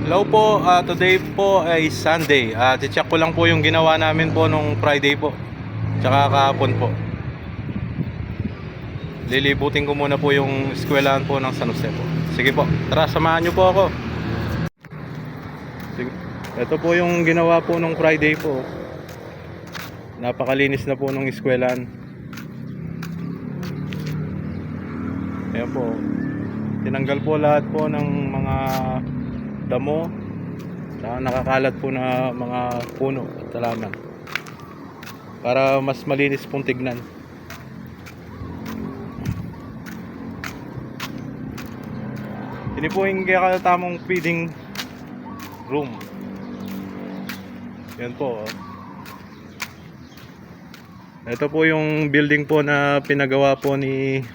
Hello po, today po ay Sunday. I-check ko lang po yung ginawa namin po nung Friday po. Tsaka kahapon po. Lilibutin ko muna po yung eskwelahan po ng San Jose po. Sige po, tara samahan nyo po ako. Sige. Ito po yung ginawa po nung Friday po. Napakalinis na po nung eskwelahan. Ayan po. Tinanggal po lahat po ng mga damo. Nakakalat po na mga puno at halaman para mas malinis pong tignan. Ini po yung tamang feeding room. Yan po. Ito po yung building po na pinagawa po ni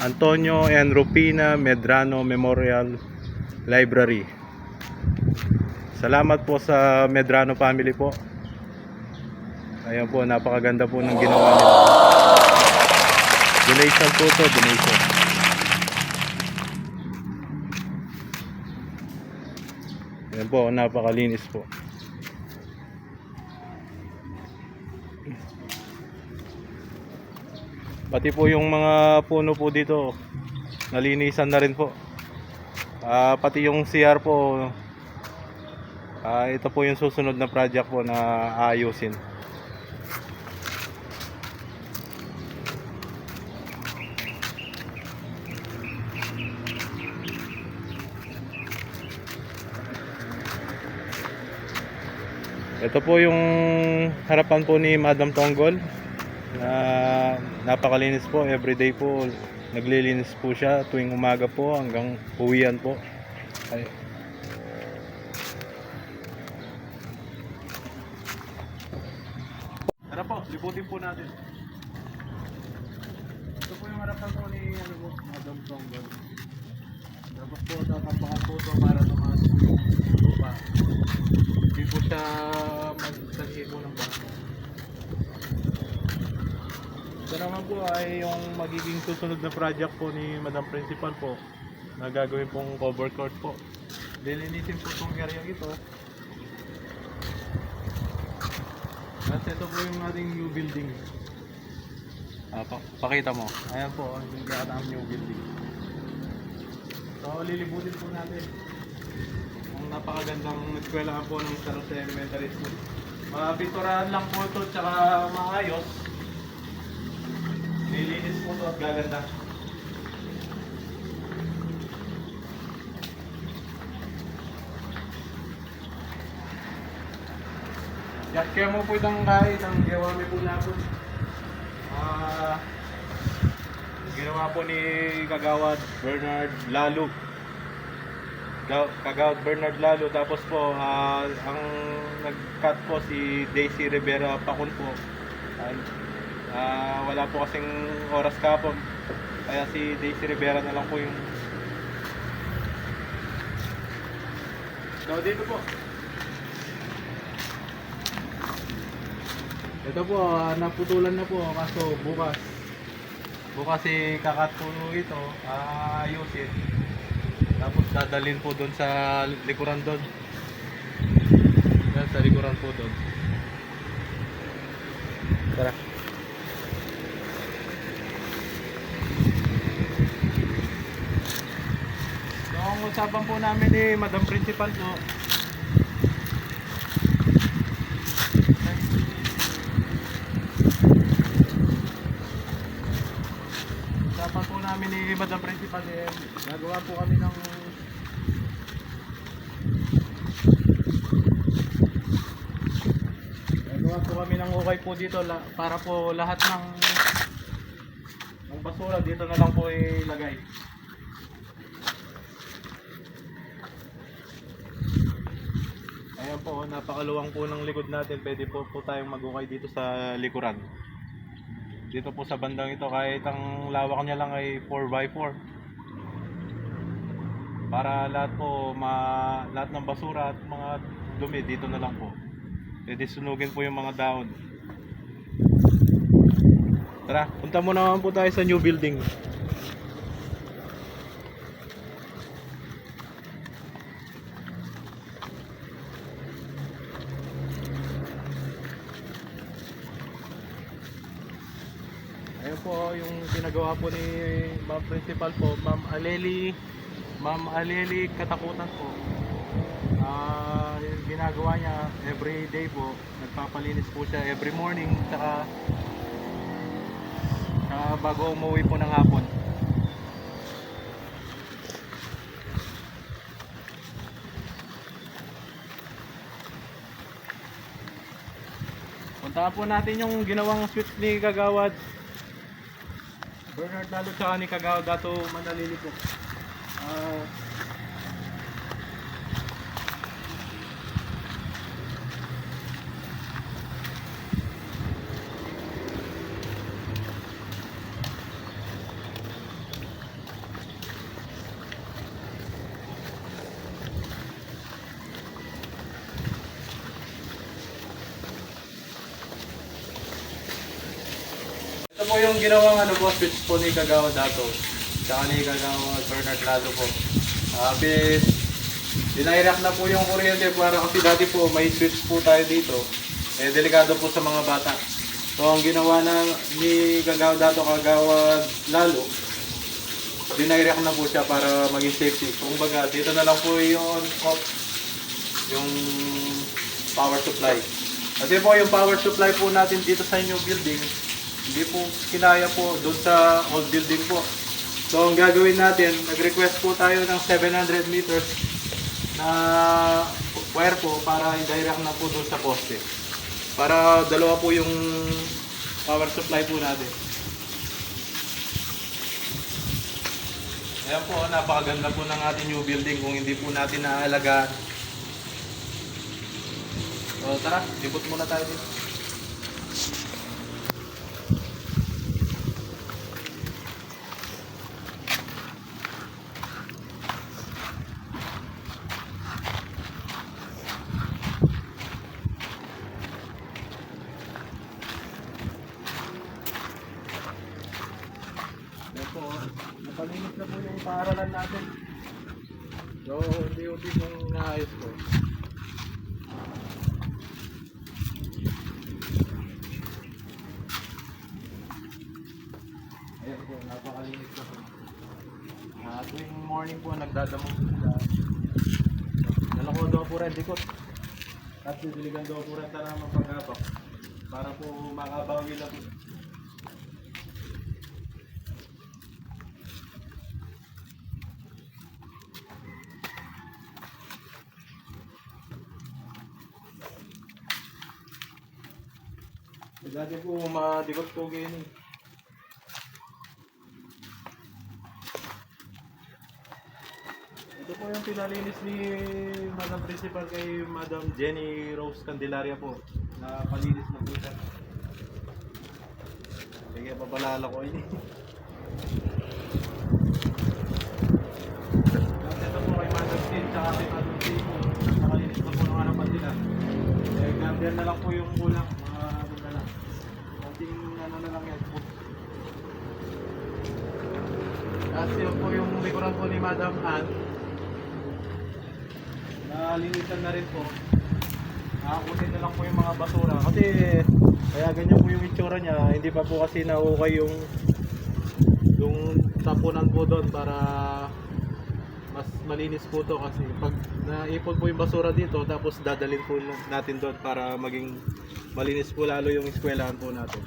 Antonio and Rupina Medrano Memorial Library. Salamat po sa Medrano family po. Ayan po, napakaganda po ng ginawa nila. Donation po to, donation. Ayan po, napakalinis po. Pati po yung mga puno po dito, nalinisan na rin po. Pati yung CR po, ito po yung susunod na project po na ayusin. Ito po yung harapan po ni Madam Tonggol na napakalinis po. Everyday po naglilinis po siya tuwing umaga po hanggang uwian po. Tara po, liputin po natin. Ito po yung harapan po ni Madam Tonggol. Tapos po tatapakan po ito para tumaas po yung lupa. Hindi po siya magsanhi po ng bahay. Ito naman po ay yung magiging susunod na project po ni Madam Principal po na gagawin pong cover court po. Lilinisin po itong area ito. At ito po yung ating new building. Pakita mo. Ayan po, yung ating new building. So lilibutin po natin ang napakagandang eskwelahan po ng San Jose Elementary School. Pinturahan lang po ito tsaka maayos. Lilinis po ito at gaganda. Kaya mo po itang kahit ang gawami po natin. Ginawa po ni Kagawad Bernard Lalo. Kagawad Bernard Lalo. Tapos po ang nag-cut po si Daisy Rivera Pacon po. Wala po kasing oras kapon. Kaya si Daisy Rivera na lang po yung dito po. Ito po, naputulan na po kaso bukas kakat po ito, ayusin. Tapos dadalhin po doon sa likuran doon. Yan sa likuran po doon. Tara. So, ang usapan po namin ni Madam Principal po. Usapan po namin ni Madam Principal nagawa po kami ng ukay po dito para po lahat ng basura dito na lang po ilagay. Ayan po, napakaluwang po ng likod natin. Pwede po tayong mag-ukay dito sa likuran. Dito po sa bandang ito, kahit ang lawak niya lang ay 4x4. Para lahat po, lahat ng basura at mga dumi dito na lang po. Pwede sunugin po yung mga dahon. Tara, punta muna naman po tayo sa new building. po yung pinagawa po ni Ma'am Principal po, Ma'am Aleli Katakutan po. Yung ginagawa niya every day po, nagpapalinis po siya every morning, tsaka bago umuwi po ng hapon. Puntahan po natin yung ginawang switch ni Kagawad Bernard Lalo tsaka ni Kagawad Dato Manalili po. Ito po yung ginawang switch po ni Kagawad Dato tsaka ni Kagawad Bernard Lalo po. Dinairak na po yung kuryente para kasi dati po may switch po tayo dito. Delikado po sa mga bata. So ang ginawa ni Kagawad Dato, Kagawad Lalo, dinairak na po siya para maging safety. Kumbaga dito na lang po yung off yung power supply. Kasi po yung power supply po natin dito sa new building, hindi po kinaya po doon sa old building po. So ang gagawin natin, nag-request po tayo ng 700 meters na wire po para i-direct na po doon sa poste. Para dalawa po yung power supply po natin. Ayan po, napakaganda po ng ating new building kung hindi po natin naaalagaan. So tara, libot muna tayo dito. Napalinis na po yung paaralan natin. So, unti-unti yung naayos ko. Ayan po, napakalinis na po. Tuwing morning po, nagdadamog sila. Nalako daw po rin, dikot. At diligan daw po rin tara mapag-apak. Para po makabawi lang po. Dati po madikot po ganyan. Ito po yung pinalinis ni Madam Principal kay Madam Jenny Rose Candelaria po. Napalinis na po siya. Sige, papalala ko yun. Ito po kay Madam Sin tsaka kay Madam Sin po. Napakalinis na po ng harapan nila. Guardian na lang po yung kulang. Na lang yan po. Tapos yun po yung likuran po ni Madam Ann. Nalinisan na rin po. Nakakunin na lang po yung mga basura. Kasi kaya ganyan po yung itsura niya. Hindi pa po kasi naukay yung tapunan po doon para mas malinis po to. Kasi pag naipon po yung basura dito, tapos dadalhin po natin doon para maging malinis po lalo yung eskwelahan po natin.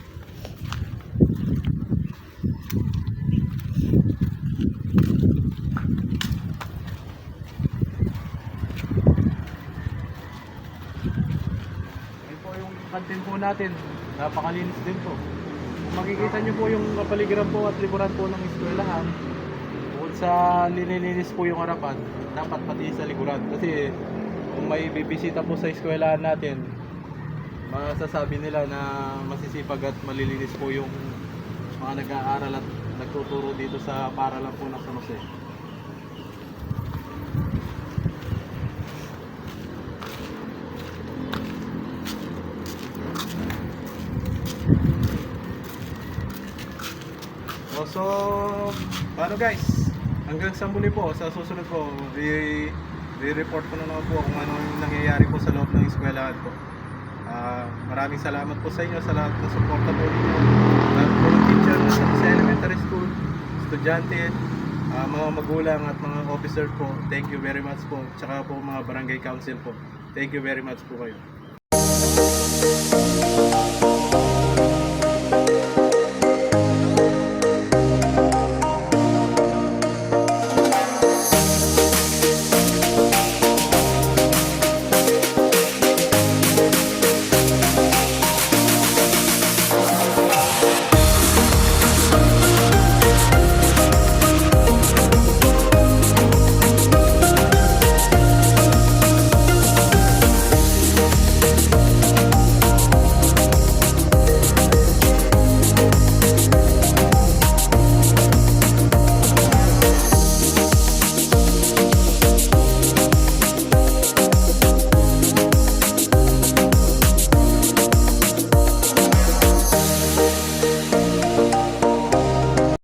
Kantin po natin, napakalinis din po. Kung makikita nyo po yung kapaligiran po at likuran po ng eskwelahan, bukod sa linilinis po yung harapan, dapat pati sa likuran. Kasi kung may bibisita po sa eskwelahan natin, masasabi nila na masisipag at malilinis po yung mga nag-aaral at nagtuturo dito sa paaralan po ng San Jose. So, paano guys? Hanggang sa muli po, sa susunod po, i-report ko na naman po kung ano yung nangyayari po sa loob ng eskwelahan po. Maraming salamat po sa inyo sa lahat ng suporta po ninyo. Lahat po ng teacher sa elementary school, estudyante, mga magulang at mga officer po. Thank you very much po. Tsaka po mga barangay council po. Thank you very much po kayo.